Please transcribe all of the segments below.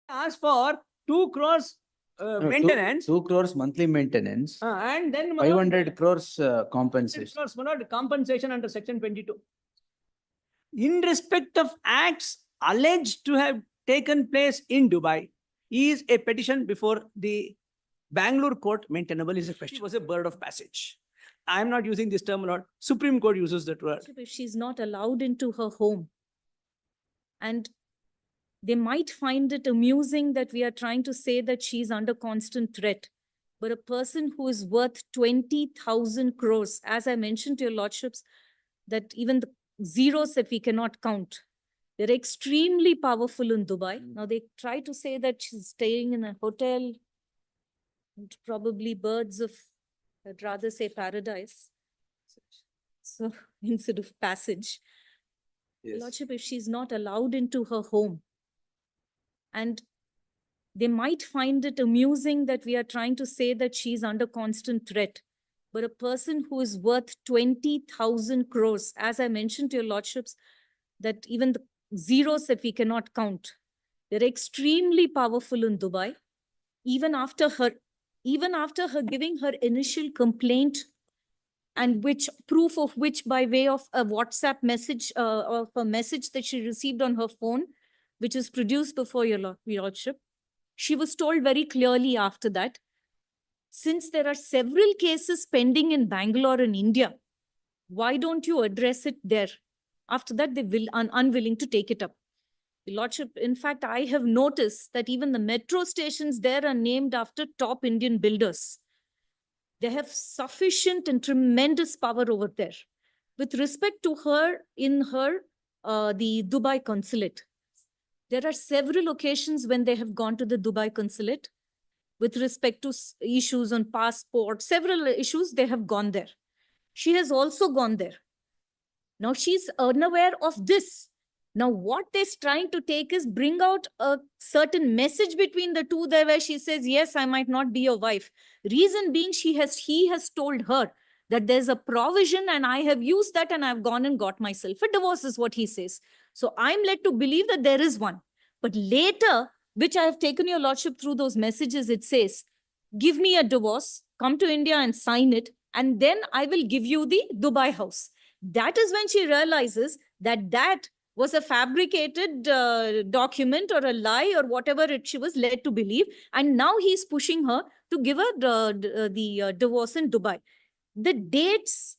asked for 2 crores No, maintenance. 2 crores monthly maintenance, And then 500 crores 100 compensation. crores compensation under section 22. In respect of acts alleged to have taken place in Dubai, is a petition before the Bangalore court maintainable is a question. It was a bird of passage. I am not using this term a lot. Supreme Court uses that word. If she's not allowed into her home, and they might find it amusing that we are trying to say that she's under constant threat. But a person who is worth 20,000 crores, as I mentioned to your lordships, that even the zeros that we cannot count, they're extremely powerful in Dubai. Now they try to say that she's staying in a hotel, and probably birds of, I'd rather say paradise. So instead of passage. Yes. Lordship, if she's not allowed into her home, and they might find it amusing that we are trying to say that she's under constant threat. But a person who is worth 20,000 crores, as I mentioned to your lordships, that even the zeros that we cannot count, they're extremely powerful in Dubai. Even after her giving her initial complaint, and which proof of which by way of a WhatsApp message, of a message that she received on her phone, which is produced before your lordship, she was told very clearly after that, since there are several cases pending in Bangalore in India, why don't you address it there? After that, they will unwilling to take it up. Your lordship, in fact, I have noticed that even the metro stations there are named after top Indian builders. They have sufficient and tremendous power over there. With respect to her in her, the Dubai consulate, there are several occasions when they have gone to the Dubai consulate with respect to issues on passport, several issues, they have gone there. She has also gone there. Now she's unaware of this. Now what they're trying to take is bring out a certain message between the two there where she says, yes, I might not be your wife. Reason being, he has told her that there's a provision and I have used that and I've gone and got myself a divorce is what he says. So I'm led to believe that there is one. But later, which I have taken your lordship through those messages, it says, give me a divorce, come to India and sign it, and then I will give you the Dubai house. That is when she realizes that that was a fabricated document or a lie or whatever she was led to believe. And now he's pushing her to give her the divorce in Dubai. The dates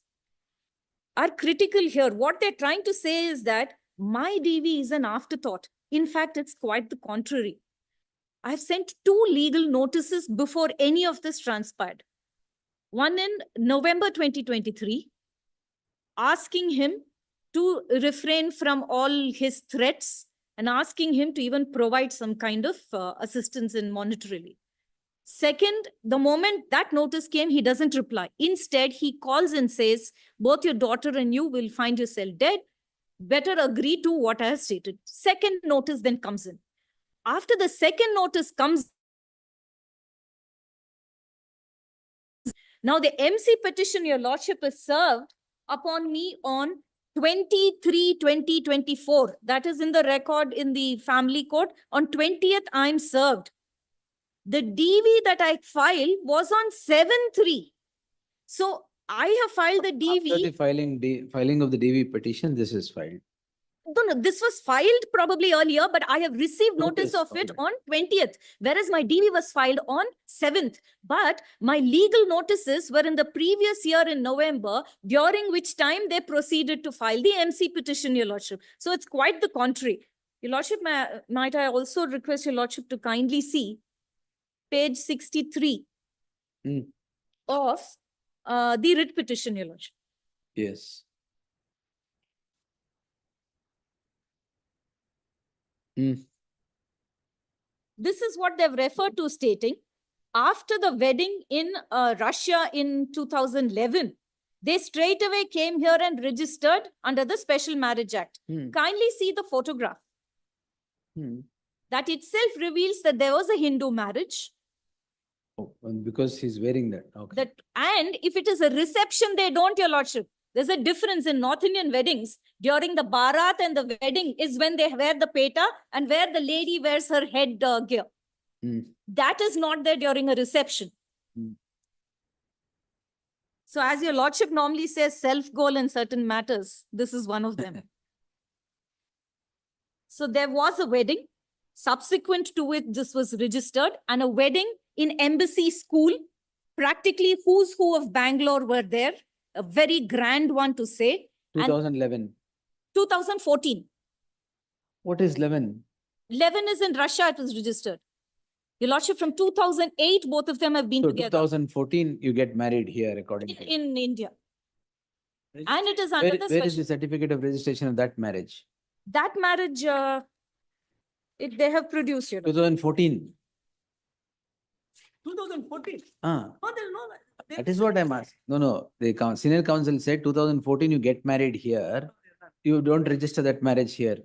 are critical here. What they're trying to say is that my DV is an afterthought. In fact, it's quite the contrary. I've sent 2 legal notices before any of this transpired. One in November 2023, asking him to refrain from all his threats and asking him to even provide some kind of assistance in monetarily. Second, the moment that notice came, he doesn't reply. Instead, he calls and says, both your daughter and you will find yourself dead. Better agree to what I have stated. Second notice then comes in. After the second notice comes, now the MC petition, your lordship, is served upon me on 23/20/24. That is in the record in the family court. On 20th, I'm served. The DV that I filed was on 7/3. So I have filed the DV. After the filing of the DV petition, this is filed. No, this was filed probably earlier, but I have received notice of it on 20th, whereas my DV was filed on 7th. But my legal notices were in the previous year in November, during which time they proceeded to file the MC petition, your lordship. So it's quite the contrary. Your lordship, might I also request your lordship to kindly see page 63 of the writ petition, your lordship. Yes. This is what they've referred to, stating, after the wedding in Russia in 2011, they straight away came here and registered under the Special Marriage Act. Kindly see the photograph. That itself reveals that there was a Hindu marriage. Oh, because he's wearing that. Okay. And if it is a reception, they don't, your lordship. There's a difference in North Indian weddings. during the Bharat and the wedding is when they wear the peta and where the lady wears her head gear. Hmm. That is not there during a reception. Hmm. So as your lordship normally says, self-goal in certain matters, this is one of them. So there was a wedding. Subsequent to it, this was registered, and a wedding in Embassy School. Practically who's who of Bangalore were there. A very grand one to say. And 2011. 2014. What is 11? 11 is in Russia, it was registered. Your lordship, from 2008, both of them have been So together 2014, you get married here according to. in India. And it is under Where, the where is special. the certificate of registration of that marriage? That marriage, they have produced, you know. 2014. 2014. Ah, No, there is no. that is what I'm asking. No, the senior council said 2014, you get married here. You don't register that marriage here.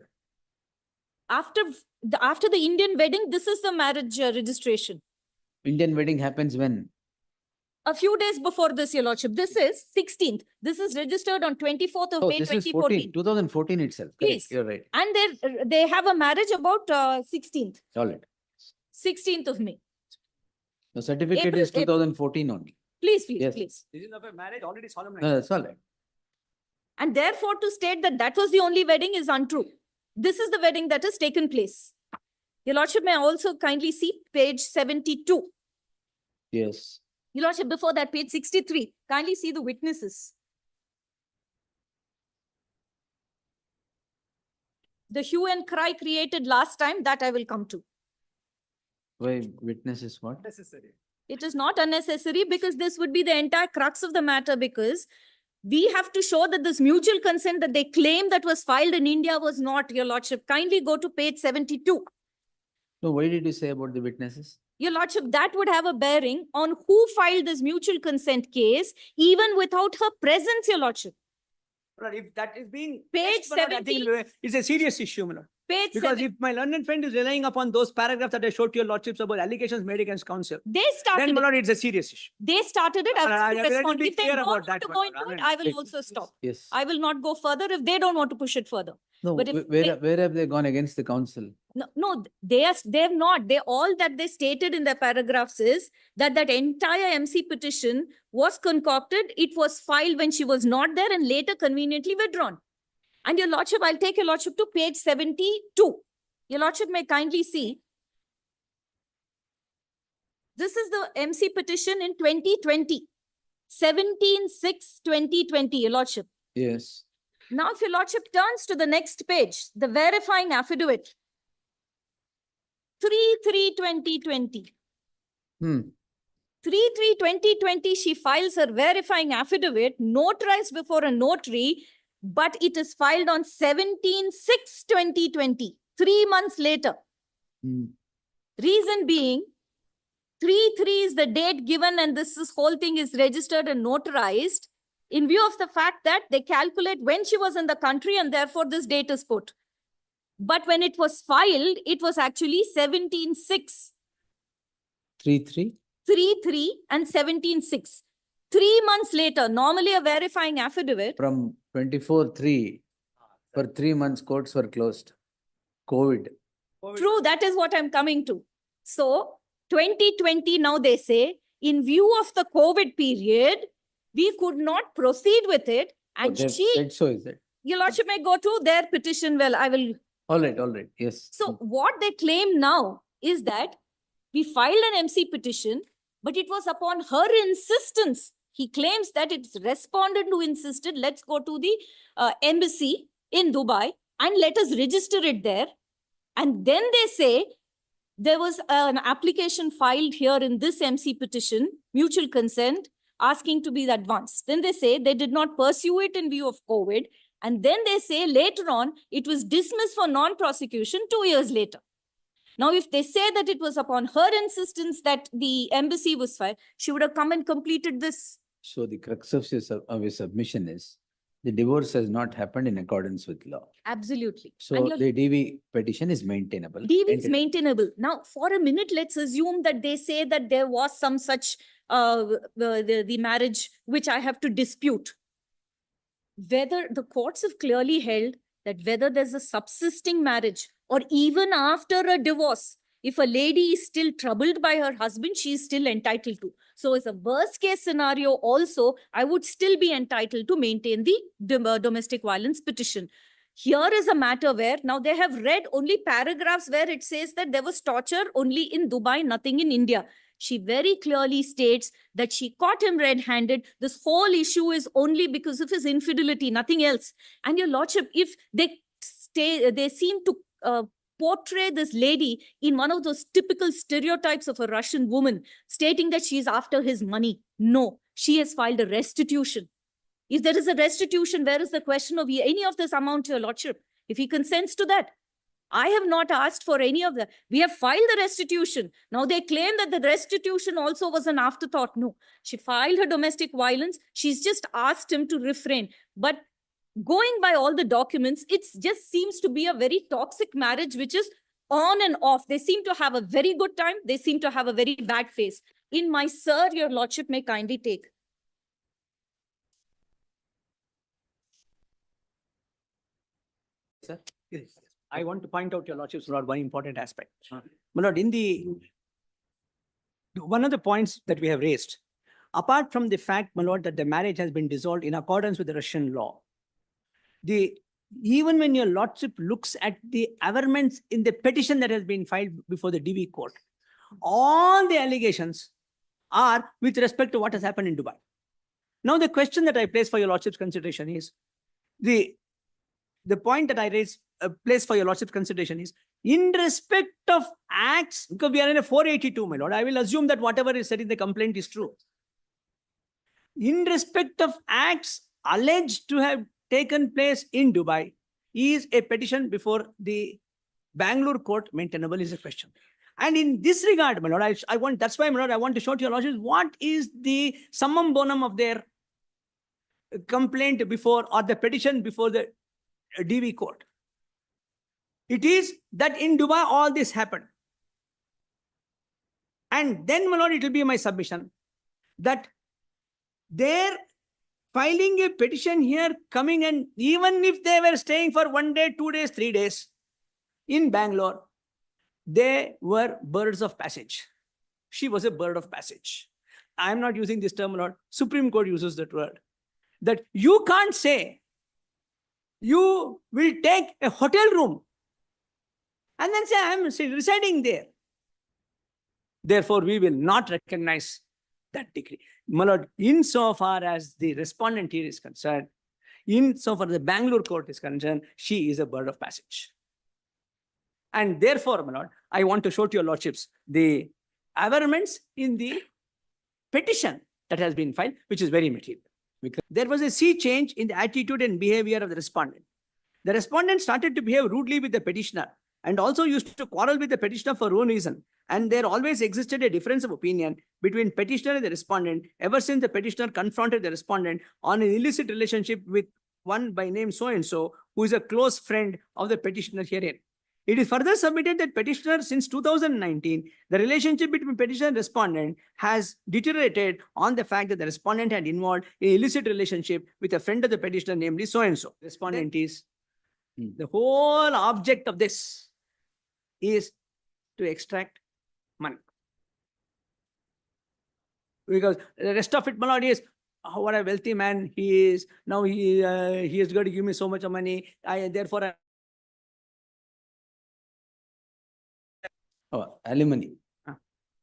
After the Indian wedding, this is the marriage registration. Indian wedding happens when? A few days before this, your lordship. This is 16th. This is registered on 24th of Oh, May this is 14, 2014. 2014 itself. Correct, Please. you're right. And they have a marriage about 16th. All right. 16th of May. The certificate April- is 2014 only. Please, Yes. please. This is of a marriage already solemnized. No, that's all right. And therefore, to state that that was the only wedding is untrue. This is the wedding that has taken place. Your lordship may also kindly see page 72. Yes. Your lordship, before that, page 63. Kindly see the witnesses. The hue and cry created last time, that I will come to. Why witnesses what? Necessary. It is not unnecessary because this would be the entire crux of the matter, because we have to show that this mutual consent that they claim that was filed in India was not, your lordship. Kindly go to page 72. No, why did you say about the witnesses? Your lordship, that would have a bearing on who filed this mutual consent case, even without her presence, your lordship. But if that is being. Page But I think 70. it's a serious issue, my lord. Page Because 7. if my learned friend is relying upon those paragraphs that I showed to your lordships about allegations made against counsel, They then started my it. lord, it's a serious issue. They started it. I I will will respond. be If they clear don't about want that to one, go my into lord. it, I will Please. also stop. Yes. I will not go further if they don't want to push it further. No, but if where, they- where have they gone against the council? No, they have not. All that they stated in their paragraphs is that that entire MC petition was concocted. It was filed when she was not there and later conveniently withdrawn. And your lordship, I'll take your lordship to page 72. Your lordship may kindly see. This is the MC petition in 2020. 17/6/2020, your lordship. Yes. Now, if your lordship turns to the next page, the verifying affidavit. 3/3/2020. 3/3/2020, she files her verifying affidavit, notarized before a notary, but it is filed on 17/6/2020, 3 months later. Hmm. Reason being, 3/3 is the date given and this whole thing is registered and notarized in view of the fact that they calculate when she was in the country and therefore this date is put. But when it was filed, it was actually 17/6. 3/3? 3/3 and 17/6. 3 months later, normally a verifying affidavit. From 24/3, for 3 months, courts were closed. COVID. True, that is what I'm coming to. So 2020, now they say, in view of the COVID period, we could not proceed with it. Oh, And they've she, said so, is it? your lordship may go to their petition. Well, I will. All right, yes. So what they claim now is that we filed an MC petition, but it was upon her insistence. He claims that it's respondent who insisted, let's go to the embassy in Dubai and let us register it there. And then they say there was an application filed here in this MC petition, mutual consent, asking to be advanced. Then they say they did not pursue it in view of COVID. And then they say later on, it was dismissed for non-prosecution 2 years later. Now, if they say that it was upon her insistence that the embassy was filed, she would have come and completed this. So the crux of your submission is, the divorce has not happened in accordance with law. Absolutely. So And your the DV petition is maintainable. DV is maintainable. Now, for a minute, let's assume that they say that there was some such the marriage which I have to dispute. whether the courts have clearly held that whether there's a subsisting marriage or even after a divorce, if a lady is still troubled by her husband, she is still entitled to. So as a worst case scenario also, I would still be entitled to maintain the domestic violence petition. Here is a matter where now they have read only paragraphs where it says that there was torture only in Dubai, nothing in India. She very clearly states that she caught him red-handed. This whole issue is only because of his infidelity, nothing else. And your lordship, if they seem to portray this lady in one of those typical stereotypes of a Russian woman, stating that she is after his money. No, she has filed a restitution. If there is a restitution, where is the question of any of this amount, your lordship? If he consents to that, I have not asked for any of that. We have filed the restitution. Now they claim that the restitution also was an afterthought. No, she filed her domestic violence. She's just asked him to refrain. But going by all the documents, it just seems to be a very toxic marriage, which is on and off. They seem to have a very good time. They seem to have a very bad phase. In my sir, your lordship may kindly take. Sir? Yes. I want to point out, your lordship's lord, one important aspect. My lord, one of the points that we have raised, apart from the fact, my lord, that the marriage has been dissolved in accordance with the Russian law, even when your lordship looks at the averments in the petition that has been filed before the DV court, all the allegations are with respect to what has happened in Dubai. Now, the question that I place for your lordship's consideration is, the point that I place for your lordship's consideration is, in respect of acts, because we are in a 482, my lord, I will assume that whatever is said in the complaint is true. In respect of acts alleged to have taken place in Dubai, is a petition before the Bangalore court maintainable is a question. And in this regard, my lord, that's why, my lord, I want to show to your lordship what is the summum bonum of their complaint before, or the petition before the DV court. It is that in Dubai all this happened. And then, my lord, it will be my submission that their filing a petition here, coming, and even if they were staying for 1 day, 2 days, 3 days in Bangalore, they were birds of passage. She was a bird of passage. I am not using this term, my lord. Supreme Court uses that word. That you can't say you will take a hotel room and then say, I am residing there. Therefore, we will not recognize that decree. My lord, insofar as the respondent here is concerned, insofar as the Bangalore court is concerned, she is a bird of passage. And therefore, my lord, I want to show to your lordships the averments in the petition that has been filed, which is very material. There was a sea change in the attitude and behavior of the respondent. The respondent started to behave rudely with the petitioner and also used to quarrel with the petitioner for no reason. And there always existed a difference of opinion between petitioner and the respondent ever since the petitioner confronted the respondent on an illicit relationship with one by name so-and-so, who is a close friend of the petitioner herein. It is further submitted that petitioner since 2019, the relationship between petitioner and respondent has deteriorated on the fact that the respondent had involved an illicit relationship with a friend of the petitioner, namely so-and-so. Respondent is, the whole object of this is to extract money. Because the rest of it, my lord, is, oh, what a wealthy man he is. Now he is going to give me so much of money. Therefore, Alimony.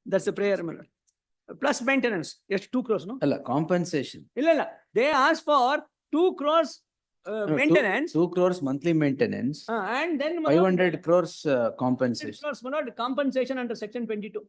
that's the prayer, my lord. Plus maintenance. Yes, 2 crores, no? Alla, compensation. Illa. They asked for 2 crores No, maintenance. 2 crores monthly maintenance, And then, my lord, 500 crores 500 compensation. crores, my lord, compensation under section 22.